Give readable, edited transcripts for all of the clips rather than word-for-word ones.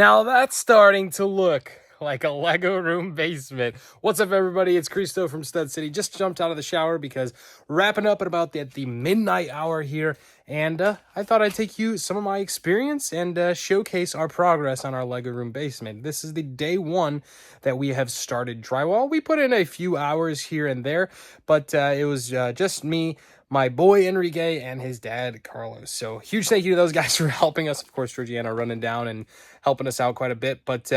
Now that's starting to look like a Lego room basement. What's up, everybody? It's Cristo from Stud City. Just jumped out of the shower because wrapping up at about the midnight hour here. And I thought I'd take you some of my experience and showcase our progress on our Lego room basement. This is the day one that we have started drywall. We put in a few hours here and there, but it was just me, my boy Enrique, and his dad Carlos. So huge thank you to those guys for helping us. Of course, Georgiana running down and helping us out quite a bit. But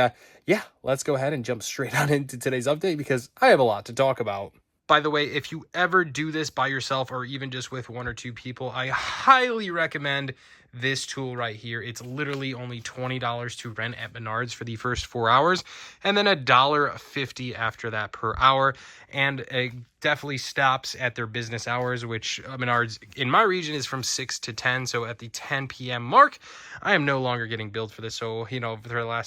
yeah, let's go ahead and jump straight on into today's update because I have a lot to talk about. By the way, if you ever do this by yourself or even just with one or two people, I highly recommend this tool right here. It's literally only $20 to rent at Menards for the first 4 hours, and then $1.50 after that per hour. And it definitely stops at their business hours, which Menards in my region is from 6 to 10. So at the 10 p.m. mark, I am no longer getting billed for this. So, you know,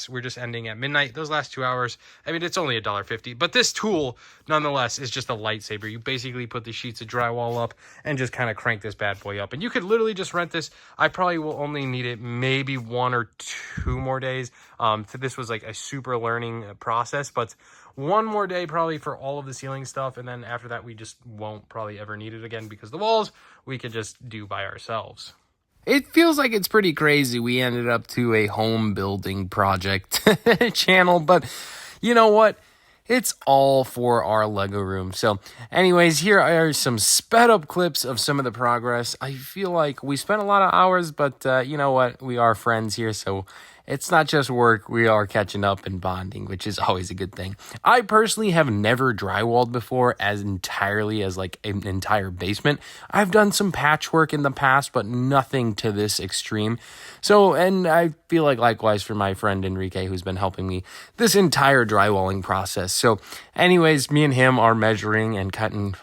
we're just ending at midnight. Those last 2 hours, I mean, it's only $1.50. But this tool, nonetheless, is just a lightsaber. You basically put the sheets of drywall up and just kind of crank this bad boy up. And you could literally just rent this. I probably will only need it maybe 1 or 2 more days. So this was like a super learning process, but one more day probably for all of the ceiling stuff, and then after that we just won't probably ever need it again because the walls we could just do by ourselves. It feels like it's pretty crazy we ended up to a home building project channel, but you know what? It's all for our Lego room. So anyways, here are some sped up clips of some of the progress. I feel like we spent a lot of hours, but you know what? We are friends here, so it's not just work. We are catching up and bonding, which is always a good thing. I personally have never drywalled before as entirely as like an entire basement. I've done some patchwork in the past, but nothing to this extreme. So, and I feel like likewise for my friend Enrique, who's been helping me this entire drywalling process. So anyways, me and him are measuring and cutting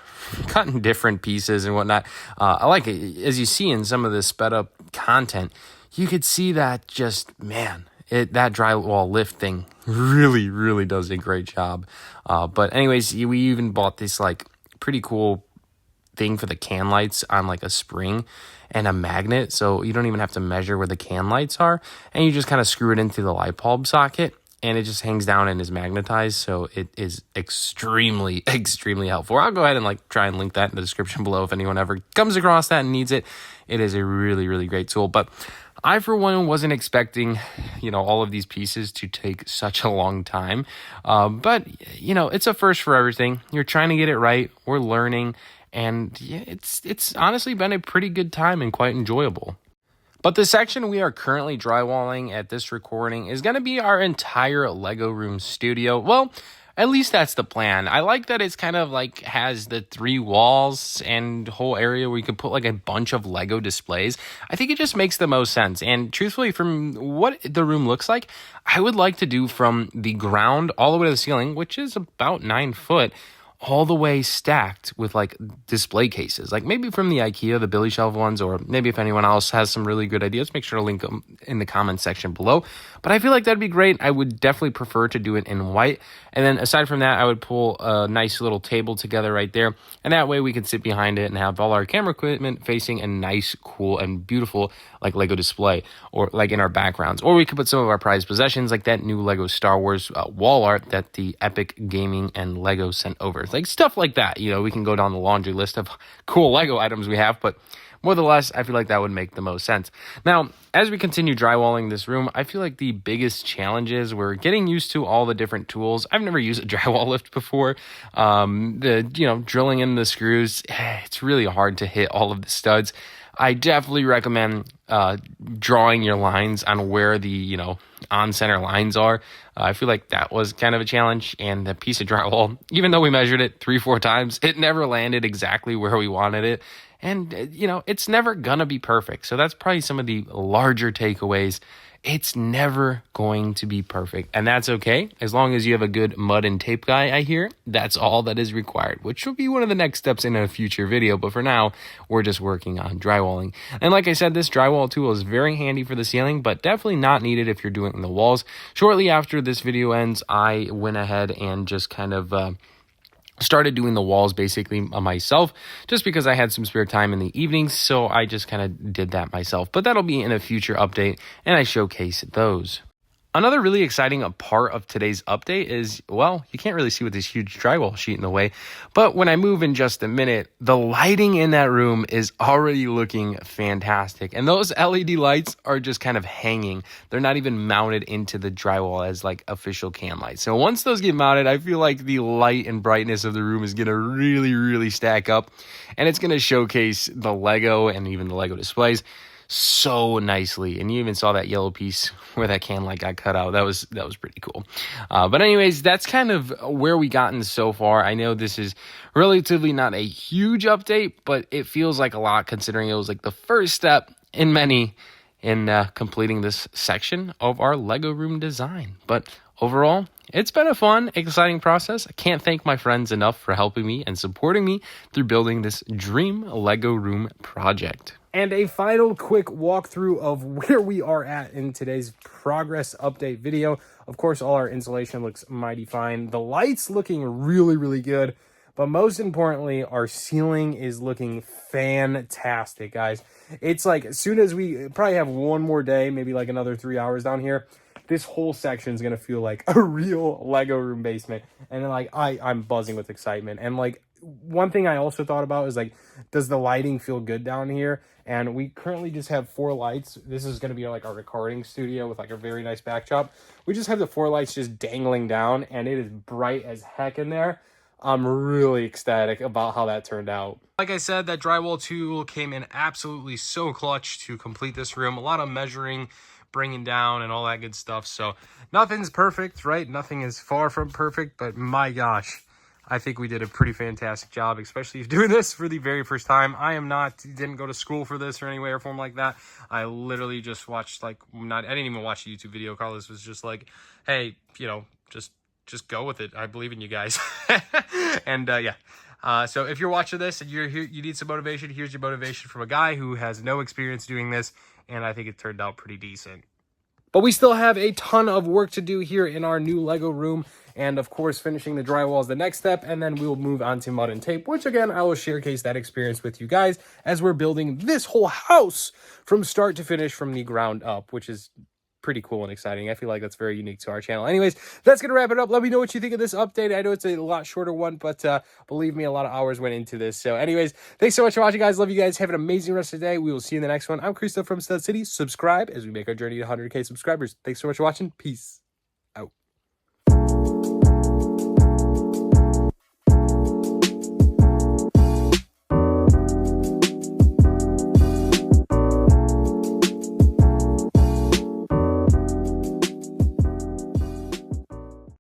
different pieces and whatnot. I like it. As you see in some of this sped up content, you could see that just, man, that drywall lift thing really does a great job. But anyways, we even bought this like pretty cool thing for the can lights on like a spring and a magnet. So you don't even have to measure where the can lights are. And you just kind of screw it into the light bulb socket and it just hangs down and is magnetized. So it is extremely helpful. I'll go ahead and like try and link that in the description below if anyone ever comes across that and needs it. It is a really great tool. But I, for one, wasn't expecting, all of these pieces to take such a long time. But, it's a first for everything. You're trying to get it right. We're learning. And yeah, it's honestly been a pretty good time and quite enjoyable. But the section we are currently drywalling at this recording is going to be our entire Lego room studio. Well, at least that's the plan. I like that it's kind of like has the 3 walls and whole area where you could put like a bunch of Lego displays. I think it just makes the most sense. And truthfully, from what the room looks like, I would like to do from the ground all the way to the ceiling, which is about 9 foot, all the way stacked with like display cases, like maybe from the IKEA, the Billy Shelf ones, or maybe if anyone else has some really good ideas, make sure to link them in the comments section below. But I feel like that'd be great. I would definitely prefer to do it in white. And then aside from that, I would pull a nice little table together right there. And that way we can sit behind it and have all our camera equipment facing a nice, cool, and beautiful like Lego display or like in our backgrounds. Or we could put some of our prized possessions like that new Lego Star Wars wall art that the Epic Gaming and Lego sent over. Like stuff like that. We can go down the laundry list of cool Lego items we have, but more than less, I feel like that would make the most sense. Now, as we continue drywalling this room, I feel like the biggest challenges we're getting used to all the different tools. I've never used a drywall lift before. Drilling in the screws, it's really hard to hit all of the studs. I definitely recommend drawing your lines on where the, on-center lines are. I feel like that was kind of a challenge, and the piece of drywall, even though we measured it 3-4 times, it never landed exactly where we wanted it. And, it's never gonna be perfect. So that's probably some of the larger takeaways. It's never going to be perfect, and that's okay. As long as you have a good mud and tape guy, I hear, that's all that is required, which will be one of the next steps in a future video. But for now, we're just working on drywalling. And like I said, this drywall tool is very handy for the ceiling, but definitely not needed if you're doing the walls. Shortly after this video ends, I went ahead and just kind of started doing the walls basically myself just because I had some spare time in the evenings, so I just kind of did that myself. But that'll be in a future update, and I showcase those. Another really exciting part of today's update is, well, you can't really see with this huge drywall sheet in the way, but when I move in just a minute, the lighting in that room is already looking fantastic. And those LED lights are just kind of hanging. They're not even mounted into the drywall as like official can lights. So once those get mounted, I feel like the light and brightness of the room is going to really, really stack up. And it's going to showcase the Lego and even the Lego displays so nicely. And you even saw that yellow piece where that can light got cut out. That was pretty cool. But anyways, that's kind of where we gotten so far. I know this is relatively not a huge update, but it feels like a lot considering it was like the first step in many in completing this section of our Lego room design. But overall, it's been a fun, exciting process. I can't thank my friends enough for helping me and supporting me through building this dream Lego room project. And a final quick walkthrough of where we are at in today's progress update video. Of course, all our insulation looks mighty fine. The light's looking really, really good. But most importantly, our ceiling is looking fantastic, guys. It's like as soon as we probably have one more day, maybe like another 3 hours down here, this whole section is going to feel like a real Lego room basement. And like I'm buzzing with excitement. And like one thing I also thought about is like, does the lighting feel good down here? And we currently just have 4 lights. This is going to be like our recording studio with like a very nice backdrop. We just have the 4 lights just dangling down and it is bright as heck in there. I'm really ecstatic about how that turned out. Like I said, that drywall tool came in absolutely so clutch to complete this room. A lot of measuring, bringing down and all that good stuff. So nothing's perfect, right? Nothing is far from perfect, but my gosh, I think we did a pretty fantastic job, especially doing this for the very first time. Didn't go to school for this or any way or form like that. I literally just watched I didn't even watch a YouTube video. Carlos was just like, hey, just go with it. I believe in you guys. And yeah. So if you're watching this and you're here, you need some motivation, here's your motivation from a guy who has no experience doing this. And I think it turned out pretty decent. But we still have a ton of work to do here in our new Lego room. And of course, finishing the drywall is the next step. And then we'll move on to mud and tape, which again, I will showcase that experience with you guys as we're building this whole house from start to finish from the ground up, which is pretty cool and exciting. I feel like that's very unique to our channel. Anyways, that's going to wrap it up. Let me know what you think of this update. I know it's a lot shorter one, but believe me, a lot of hours went into this. So anyways, thanks so much for watching, guys. Love you guys. Have an amazing rest of the day. We will see you in the next one. I'm Christo from Stud City. Subscribe as we make our journey to 100K subscribers. Thanks so much for watching. Peace.